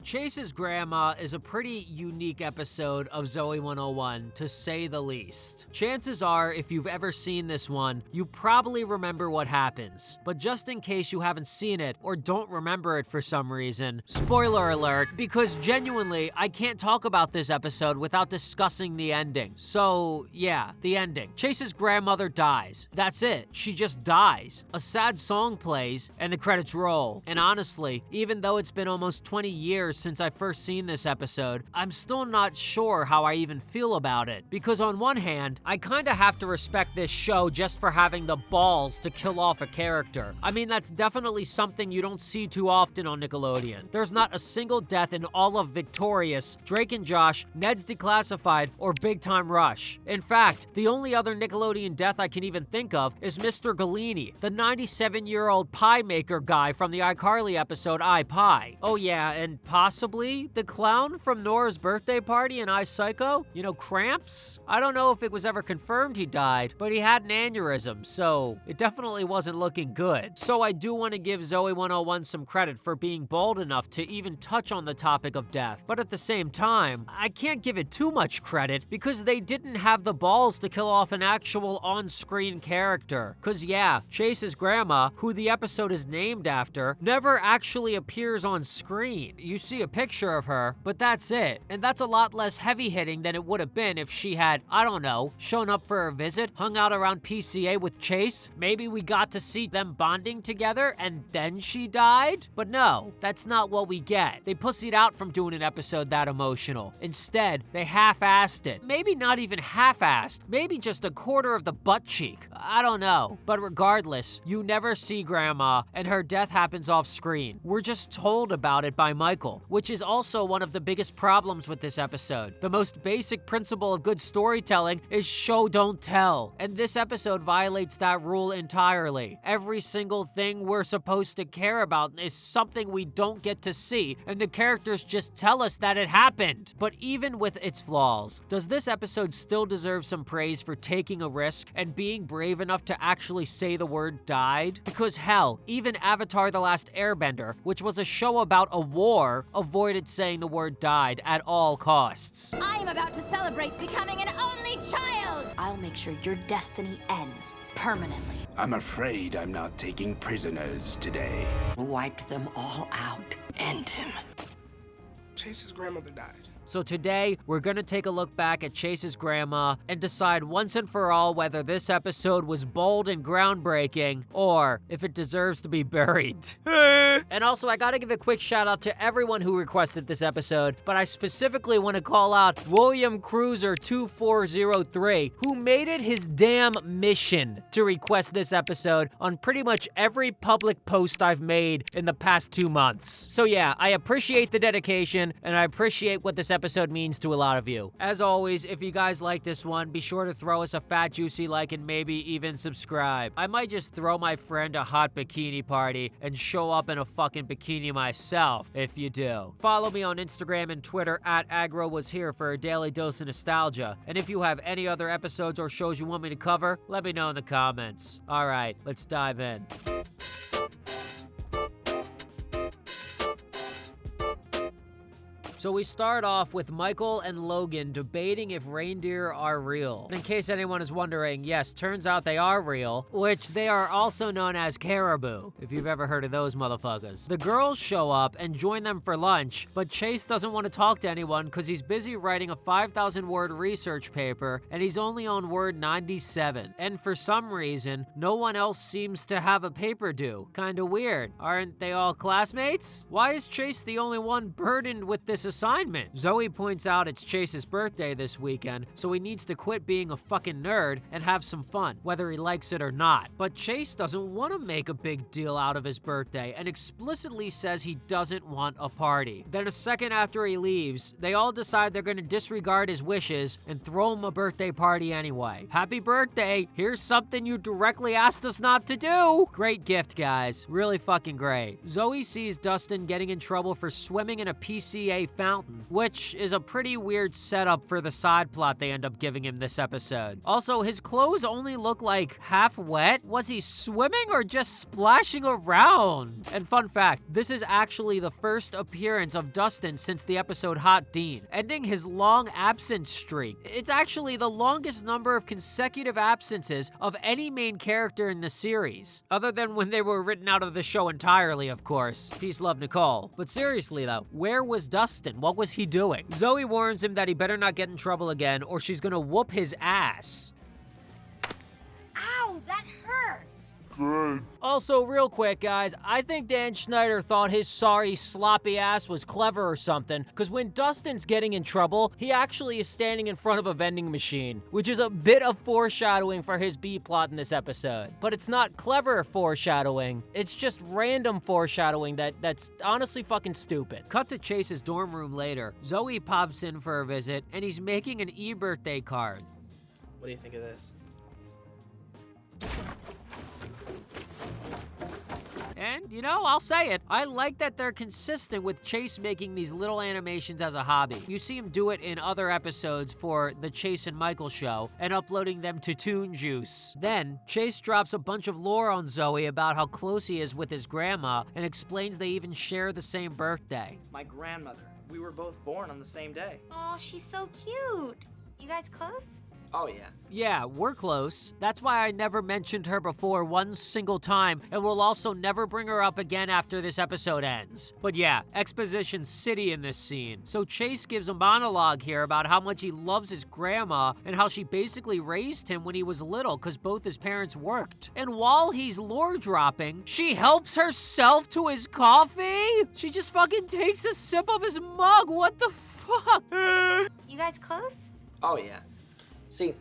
Chase's grandma is a pretty unique episode of Zoey 101, to say the least. Chances are, if you've ever seen this one, you probably remember what happens. But just in case you haven't seen it or don't remember it for some reason, spoiler alert, because genuinely, I can't talk about this episode without discussing the ending. So, yeah, the ending. Chase's grandmother dies. That's it. She just dies. A sad song plays, and the credits roll. And honestly, even though it's been almost 20 years since I first seen this episode, I'm still not sure how I even feel about it. Because on one hand, I kinda have to respect this show just for having the balls to kill off a character. I mean, that's definitely something you don't see too often on Nickelodeon. There's not a single death in all of Victorious, Drake and Josh, Ned's Declassified, or Big Time Rush. In fact, the only other Nickelodeon death I can even think of is Mr. Galini, the 97-year-old pie maker guy from the iCarly episode I, Pie. Oh yeah, and possibly the clown from Nora's birthday party in I, Psycho? You know, Cramps? I don't know if it was ever confirmed he died, but he had an aneurysm, so it definitely wasn't looking good. So I do want to give Zoey 101 some credit for being bold enough to even touch on the topic of death, but at the same time, I can't give it too much credit because they didn't have the balls to kill off an actual on-screen character. Cause yeah, Chase's grandma, who the episode is named after, never actually appears on screen. You see a picture of her, but that's it. And that's a lot less heavy-hitting than it would have been if she had, I don't know, shown up for a visit, hung out around PCA with Chase. Maybe we got to see them bonding together and then she died? But no, that's not what we get. They pussied out from doing an episode that emotional. Instead, they half-assed it. Maybe not even half-assed. Maybe just a quarter of the butt cheek. I don't know. But regardless, you never see Grandma, and her death happens off screen. We're just told about it by Michael, which is also one of the biggest problems with this episode. The most basic principle of good storytelling is show don't tell, and this episode violates that rule entirely. Every single thing we're supposed to care about is something we don't get to see, and the characters just tell us that it happened. But even with its flaws, does this episode still deserve some praise for taking a risk and being brave enough to actually say the word died? Because hell, even Avatar: The Last Airbender, which was a show about a war, avoided saying the word died at all costs. I'm about to celebrate becoming an only child! I'll make sure your destiny ends permanently. I'm afraid I'm not taking prisoners today. Wipe them all out. End him. Chase's grandmother died. So today, we're gonna take a look back at Chase's grandma and decide once and for all whether this episode was bold and groundbreaking, or if it deserves to be buried. And also, I gotta give a quick shout out to everyone who requested this episode, but I specifically want to call out William Cruiser 2403, who made it his damn mission to request this episode on pretty much every public post I've made in the past 2 months. So yeah, I appreciate the dedication, and I appreciate what this episode means to a lot of you. As always, if you guys like this one, be sure to throw us a fat juicy like and maybe even subscribe. I might just throw my friend a hot bikini party and show up in a fucking bikini myself if you do. Follow me on Instagram and Twitter at AgroWasHere for a daily dose of nostalgia. And if you have any other episodes or shows you want me to cover, let me know in the comments. Alright, let's dive in. So we start off with Michael and Logan debating if reindeer are real. And in case anyone is wondering, yes, turns out they are real, which they are also known as caribou, if you've ever heard of those motherfuckers. The girls show up and join them for lunch, but Chase doesn't want to talk to anyone because he's busy writing a 5,000-word research paper, and he's only on word 97. And for some reason, no one else seems to have a paper due. Kinda weird. Aren't they all classmates? Why is Chase the only one burdened with this assignment? Zoey points out it's Chase's birthday this weekend, so he needs to quit being a fucking nerd and have some fun, whether he likes it or not. But Chase doesn't want to make a big deal out of his birthday and explicitly says he doesn't want a party. Then a second after he leaves, they all decide they're gonna disregard his wishes and throw him a birthday party anyway. Happy birthday! Here's something you directly asked us not to do! Great gift, guys. Really fucking great. Zoey sees Dustin getting in trouble for swimming in a PCA fountain, which is a pretty weird setup for the side plot they end up giving him this episode. Also, his clothes only look like half wet. Was he swimming or just splashing around? And fun fact, this is actually the first appearance of Dustin since the episode Hot Dean, ending his long absence streak. It's actually the longest number of consecutive absences of any main character in the series, other than when they were written out of the show entirely, of course. Peace, love, Nicole. But seriously though, where was Dustin? What was he doing? Zoey warns him that he better not get in trouble again or she's gonna whoop his ass. Ow, that hurt. Also, real quick, guys, I think Dan Schneider thought his sorry, sloppy ass was clever or something, because when Dustin's getting in trouble, he actually is standing in front of a vending machine, which is a bit of foreshadowing for his B-plot in this episode. But it's not clever foreshadowing, it's just random foreshadowing that's honestly fucking stupid. Cut to Chase's dorm room later. Zoey pops in for a visit, and he's making an e-birthday card. What do you think of this? And, you know, I'll say it, I like that they're consistent with Chase making these little animations as a hobby. You see him do it in other episodes for the Chase and Michael show, and uploading them to Toon Juice. Then, Chase drops a bunch of lore on Zoey about how close he is with his grandma, and explains they even share the same birthday. My grandmother. We were both born on the same day. Oh, she's so cute. You guys close? Oh, yeah. Yeah, we're close. That's why I never mentioned her before one single time, and will also never bring her up again after this episode ends. But yeah, Exposition City in this scene. So Chase gives a monologue here about how much he loves his grandma, and how she basically raised him when he was little because both his parents worked. And while he's lore dropping, she helps herself to his coffee? She just fucking takes a sip of his mug, what the fuck? You guys close? Oh, yeah. See,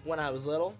when I was little,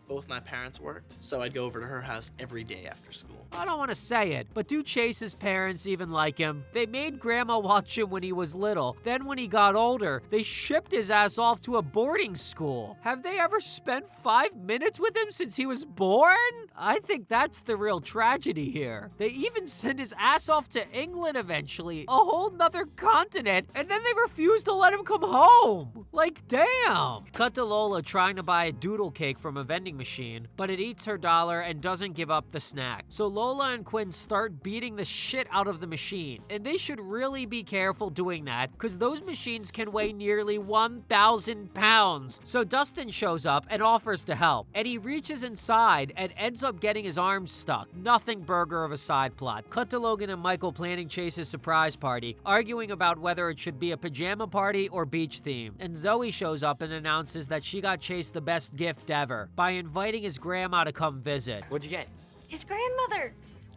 both my parents worked, so I'd go over to her house every day after school. I don't want to say it, but do Chase's parents even like him? They made Grandma watch him when he was little. Then when he got older, they shipped his ass off to a boarding school. Have they ever spent 5 minutes with him since he was born? I think that's the real tragedy here. They even send his ass off to England eventually, a whole nother continent, and then they refuse to let him come home. Like, damn. Cut to Lola trying to buy a doodle cake from a vending machine, but it eats her dollar and doesn't give up the snack. So Lola and Quinn start beating the shit out of the machine, and they should really be careful doing that because those machines can weigh nearly 1,000 pounds. So Dustin shows up and offers to help, and he reaches inside and ends up getting his arm stuck. Nothing burger of a side plot. Cut to Logan and Michael planning Chase's surprise party, arguing about whether it should be a pajama party or beach theme. And Zoey shows up and announces that she got Chase the best gift ever by inviting his grandma to come visit. What'd you get? His grandmother.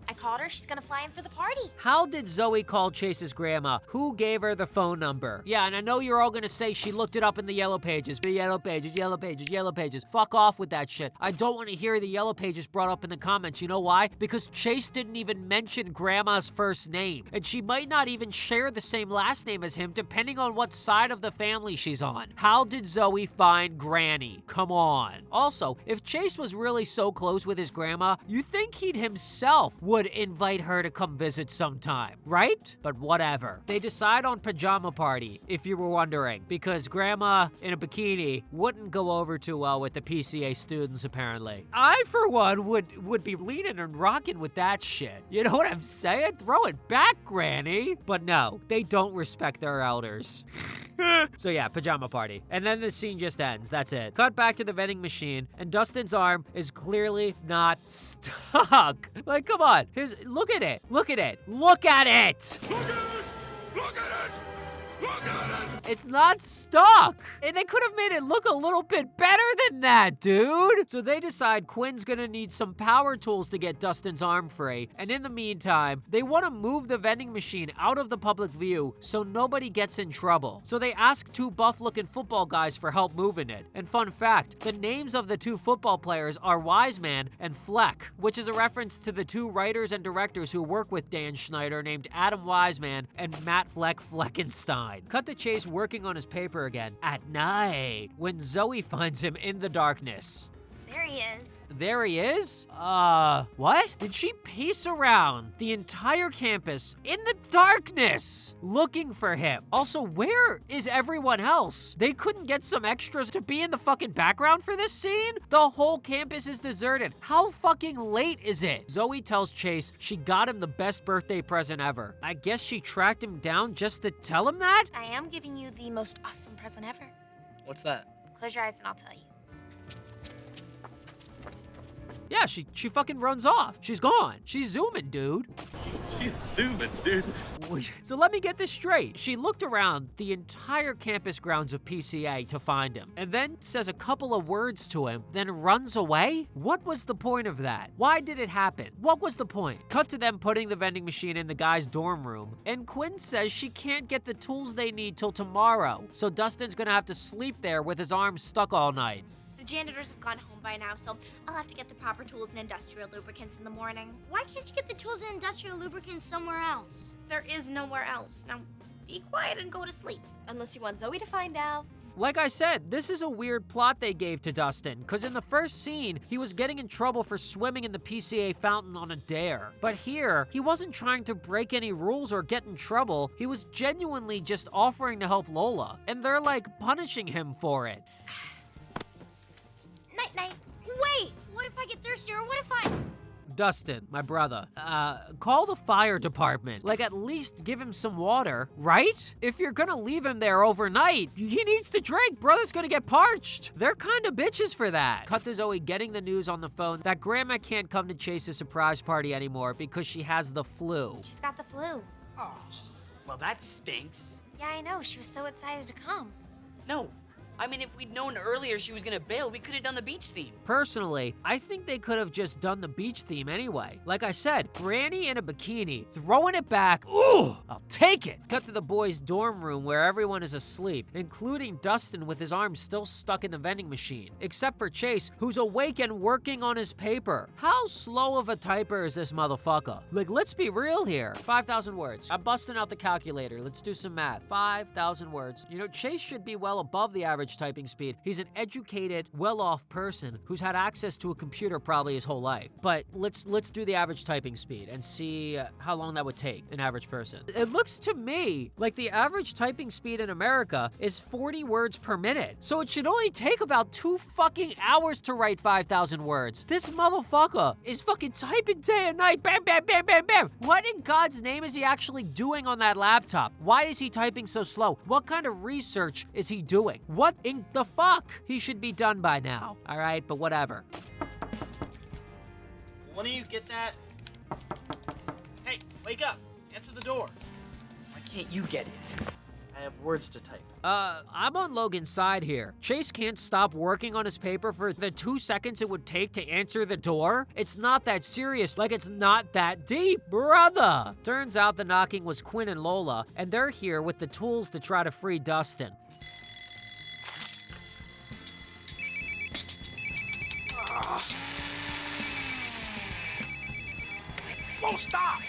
I called her. She's gonna fly in for the party. How did Zoey call Chase's grandma? Who gave her the phone number? Yeah, and I know you're all gonna say she looked it up in the yellow pages. The yellow pages, yellow pages, yellow pages. Fuck off with that shit. I don't want to hear the yellow pages brought up in the comments. You know why? Because Chase didn't even mention grandma's first name. And she might not even share the same last name as him depending on what side of the family she's on. How did Zoey find Granny? Come on. Also, if Chase was really so close with his grandma, you think he'd himself would invite her to come visit sometime, right? But whatever. They decide on pajama party, if you were wondering, because grandma in a bikini wouldn't go over too well with the PCA students, apparently. I, for one, would be leaning and rocking with that shit. You know what I'm saying? Throw it back, Granny. But no, they don't respect their elders. So yeah, pajama party. And then the scene just ends. That's it. Cut back to the vending machine, and Dustin's arm is clearly not stuck. Like, come on. Look at it. Look at it. Look at it. Look at it! Look at it! Look at it! It's not stuck. And they could have made it look a little bit better than that, dude. So they decide Quinn's gonna need some power tools to get Dustin's arm free. And in the meantime, they want to move the vending machine out of the public view so nobody gets in trouble. So they ask two buff-looking football guys for help moving it. And fun fact, the names of the two football players are Wiseman and Fleck, which is a reference to the two writers and directors who work with Dan Schneider named Adam Wiseman and Matt Fleckenstein. Cut to Chase working on his paper again at night when Zoey finds him in the darkness. There he is. There he is? What? did she pace around the entire campus in the darkness looking for him? Also, where is everyone else? They couldn't get some extras to be in the fucking background for this scene? The whole campus is deserted. How fucking late is it? Zoey tells Chase she got him the best birthday present ever. I guess she tracked him down just to tell him that? I am giving you the most awesome present ever. What's that? Close your eyes and I'll tell you. Yeah, she fucking runs off. She's gone. She's zooming, dude. She's zooming, dude. So let me get this straight. She looked around the entire campus grounds of PCA to find him, and then says a couple of words to him, then runs away? What was the point of that? Why did it happen? What was the point? Cut to them putting the vending machine in the guy's dorm room, and Quinn says she can't get the tools they need till tomorrow, so Dustin's gonna have to sleep there with his arms stuck all night. The janitors have gone home by now, so I'll have to get the proper tools and industrial lubricants in the morning. Why can't you get the tools and industrial lubricants somewhere else? There is nowhere else. Now, be quiet and go to sleep. Unless you want Zoey to find out. Like I said, this is a weird plot they gave to Dustin, because in the first scene, he was getting in trouble for swimming in the PCA fountain on a dare. But here, he wasn't trying to break any rules or get in trouble, he was genuinely just offering to help Lola, and they're like punishing him for it. Night-night. Wait! What if I get thirsty, or what if I... Dustin, my brother, call the fire department. Like, at least give him some water, right? If you're gonna leave him there overnight, he needs to drink. Brother's gonna get parched. They're kind of bitches for that. Cut to Zoey getting the news on the phone that Grandma can't come to Chase's surprise party anymore because she has the flu. She's got the flu. Oh, Well, that stinks. Yeah, I know. She was so excited to come. No. I mean, if we'd known earlier she was gonna bail, we could have done the beach theme. Personally, I think they could have just done the beach theme anyway. Like I said, Granny in a bikini, throwing it back. Ooh, I'll take it. Cut to the boys' dorm room where everyone is asleep, including Dustin with his arms still stuck in the vending machine. Except for Chase, who's awake and working on his paper. How slow of a typer is this motherfucker? Like, let's be real here. 5,000 words. I'm busting out the calculator. Let's do some math. 5,000 words. You know, Chase should be well above the average typing speed. He's an educated, well-off person who's had access to a computer probably his whole life. But let's do the average typing speed and see how long that would take an average person. It looks to me like the average typing speed in America is 40 words per minute. So it should only take about 2 fucking hours to write 5,000 words. This motherfucker is fucking typing day and night. Bam, bam, bam, bam, bam. What in God's name is he actually doing on that laptop? Why is he typing so slow? What kind of research is he doing? What in the fuck? He should be done by now. All right, but whatever. One of you get that? Hey, wake up. Answer the door. Why can't you get it? I have words to type. I'm on Logan's side here. Chase can't stop working on his paper for the 2 seconds it would take to answer the door. It's not that serious, like it's not that deep, brother. Turns out the knocking was Quinn and Lola, and they're here with the tools to try to free Dustin. won't stop.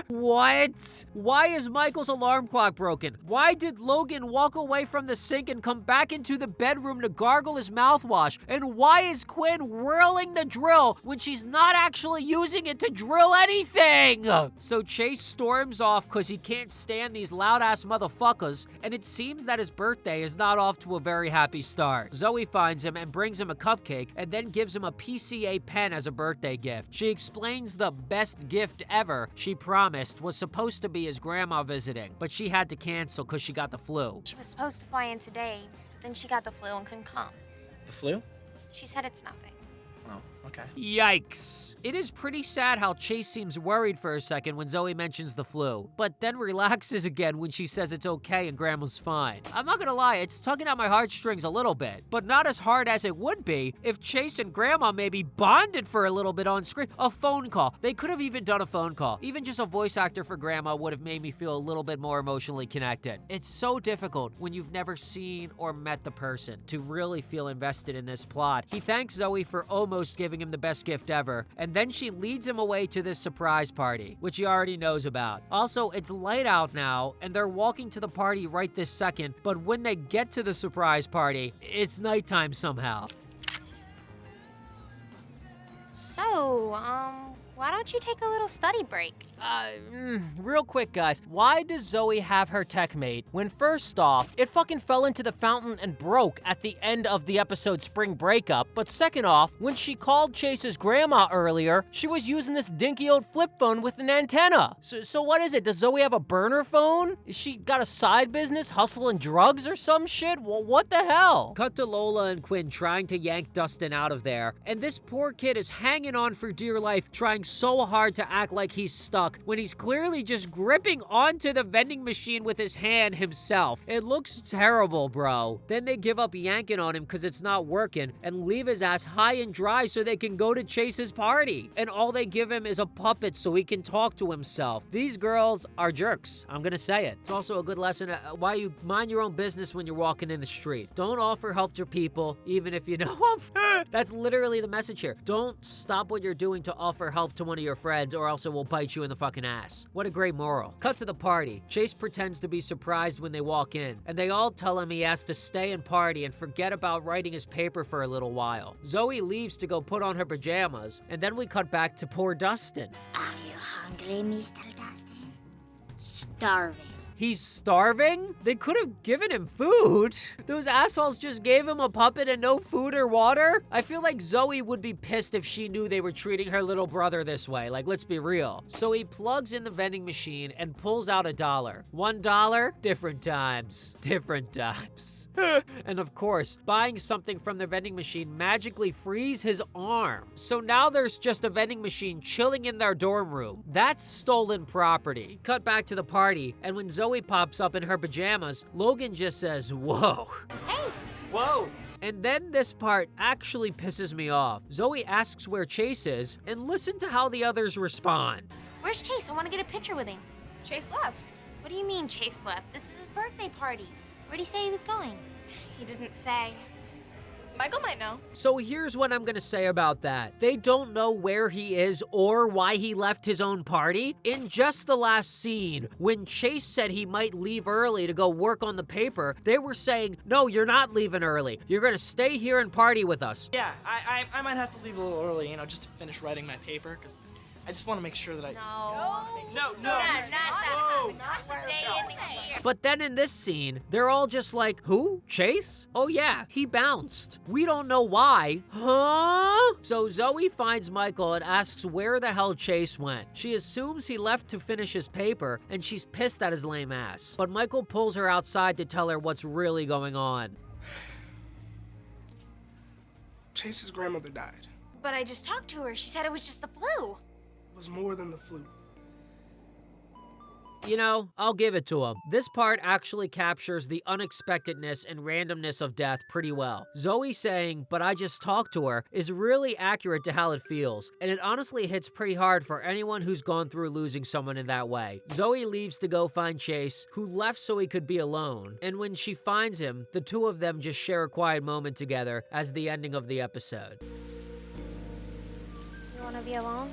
What? Why is Michael's alarm clock broken? Why did Logan walk away from the sink and come back into the bedroom to gargle his mouthwash? And why is Quinn whirling the drill when she's not actually using it to drill anything? So Chase storms off because he can't stand these loud-ass motherfuckers, and it seems that his birthday is not off to a very happy start. Zoey finds him and brings him a cupcake and then gives him a PCA pen as a birthday gift. She explains the best gift ever she promised was supposed to be his grandma visiting, but she had to cancel because she got the flu. She was supposed to fly in today, but then she got the flu and couldn't come. The flu? She said it's nothing. Oh, okay. Yikes. It is pretty sad how Chase seems worried for a second when Zoey mentions the flu, but then relaxes again when she says it's okay and Grandma's fine. I'm not gonna lie, it's tugging at my heartstrings a little bit, but not as hard as it would be if Chase and Grandma maybe bonded for a little bit on screen. A phone call. They could have even done a phone call. Even just a voice actor for Grandma would have made me feel a little bit more emotionally connected. It's so difficult when you've never seen or met the person to really feel invested in this plot. He thanks Zoey for almost giving giving him the best gift ever, and then she leads him away to this surprise party, which he already knows about. Also, it's light out now, and they're walking to the party right this second, but when they get to the surprise party, it's nighttime somehow. So, why don't you take a little study break? Real quick, guys. Why does Zoey have her tech mate when first off, it fucking fell into the fountain and broke at the end of the episode Spring Breakup, but second off, when she called Chase's grandma earlier, she was using this dinky old flip phone with an antenna. So what is it? Does Zoey have a burner phone? Is she got a side business hustling drugs or some shit? Well, what the hell? Cut to Lola and Quinn trying to yank Dustin out of there, and this poor kid is hanging on for dear life, trying so hard to act like he's stuck when he's clearly just gripping onto the vending machine with his hand himself. It looks terrible, bro. Then they give up yanking on him because it's not working and leave his ass high and dry so they can go to Chase's party. And all they give him is a puppet so he can talk to himself. These girls are jerks. I'm gonna say it. It's also a good lesson why you mind your own business when you're walking in the street. Don't offer help to people, even if you know them. That's literally the message here. Don't stop what you're doing to offer help to one of your friends, or else it will bite you in the fucking ass. What a great moral. Cut to the party. Chase pretends to be surprised when they walk in, and they all tell him he has to stay and party and forget about writing his paper for a little while. Zoey leaves to go put on her pajamas, and then we cut back to poor Dustin. Are you hungry, Mr. Dustin? Starving. He's starving? They could have given him food. Those assholes just gave him a puppet and no food or water? I feel like Zoey would be pissed if she knew they were treating her little brother this way. Like, let's be real. So he plugs in the vending machine and pulls out $1. $1? Different times. Different times. And of course, buying something from the vending machine magically frees his arm. So now there's just a vending machine chilling in their dorm room. That's stolen property. Cut back to the party, and when Zoey pops up in her pajamas, Logan just says, "Whoa." Hey! Whoa! And then this part actually pisses me off. Zoey asks where Chase is, and listen to how the others respond. Where's Chase? I want to get a picture with him. Chase left. What do you mean Chase left? This is his birthday party. Where'd he say he was going? He didn't say. Michael might know. So here's what I'm gonna say about that. They don't know where he is or why he left his own party. In just the last scene, when Chase said he might leave early to go work on the paper, they were saying, no, you're not leaving early. You're gonna stay here and party with us. Yeah, I might have to leave a little early, just to finish writing my paper, because I just want to make sure that I... No. Not stay in here. But then in this scene, they're all just like, who? Chase? Oh yeah, he bounced. We don't know why. Huh? So Zoey finds Michael and asks where the hell Chase went. She assumes he left to finish his paper, and she's pissed at his lame ass. But Michael pulls her outside to tell her what's really going on. Chase's grandmother died. But I just talked to her. She said it was just the flu. It was more than the flu. You know, I'll give it to him. This part actually captures the unexpectedness and randomness of death pretty well. Zoey saying, but I just talked to her, is really accurate to how it feels, and it honestly hits pretty hard for anyone who's gone through losing someone in that way. Zoey leaves to go find Chase, who left so he could be alone, and when she finds him, the two of them just share a quiet moment together as the ending of the episode. You want to be alone?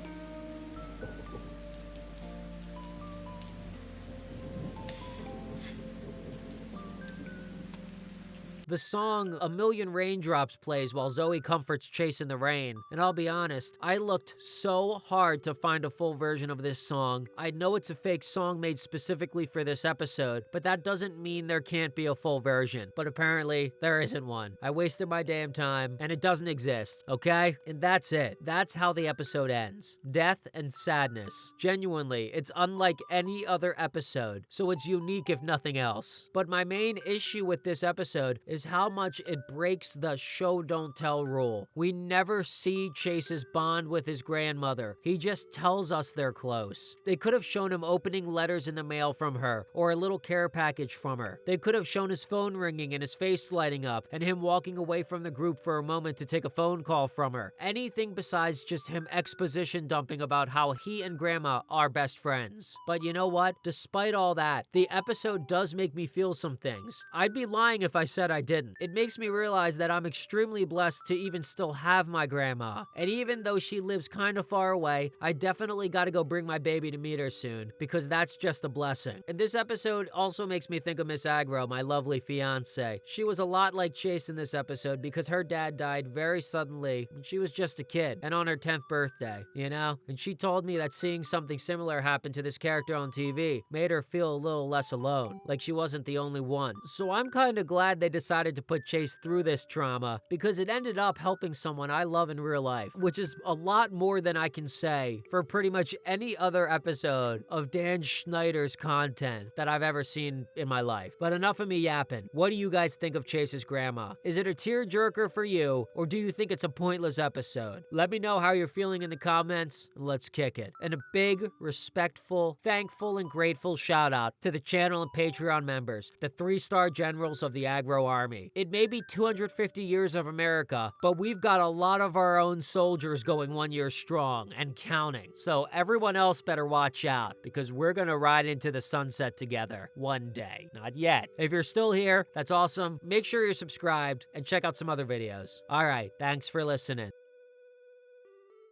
The song A Million Raindrops plays while Zoey comforts Chase in the rain. And I'll be honest, I looked so hard to find a full version of this song. I know it's a fake song made specifically for this episode, but that doesn't mean there can't be a full version. But apparently, there isn't one. I wasted my damn time, and it doesn't exist, okay? And that's it. That's how the episode ends. Death and sadness. Genuinely, it's unlike any other episode, so it's unique if nothing else. But my main issue with this episode is how much it breaks the show don't tell rule. We never see Chase's bond with his grandmother. He just tells us they're close. They could have shown him opening letters in the mail from her, or a little care package from her. They could have shown his phone ringing and his face lighting up, and him walking away from the group for a moment to take a phone call from her. Anything besides just him exposition dumping about how he and grandma are best friends. But you know what? Despite all that, the episode does make me feel some things. I'd be lying if I said I didn't. It makes me realize that I'm extremely blessed to even still have my grandma. And even though she lives kind of far away, I definitely gotta go bring my baby to meet her soon, because that's just a blessing. And this episode also makes me think of Miss Agro, my lovely fiance. She was a lot like Chase in this episode because her dad died very suddenly when she was just a kid and on her 10th birthday, you know? And she told me that seeing something similar happen to this character on TV made her feel a little less alone, like she wasn't the only one. So I'm kind of glad they decided to put Chase through this trauma because it ended up helping someone I love in real life, which is a lot more than I can say for pretty much any other episode of Dan Schneider's content that I've ever seen in my life. But enough of me yapping. What do you guys think of Chase's grandma? Is it a tearjerker for you, or do you think it's a pointless episode? Let me know how you're feeling in the comments, and let's kick it. And a big, respectful, thankful, and grateful shout out to the channel and Patreon members, the 3-star generals of the Agro Army. It may be 250 years of America, but we've got a lot of our own soldiers going 1 year strong and counting. So everyone else better watch out, because we're gonna ride into the sunset together one day. Not yet. If you're still here, that's awesome. Make sure you're subscribed and check out some other videos. All right, thanks for listening.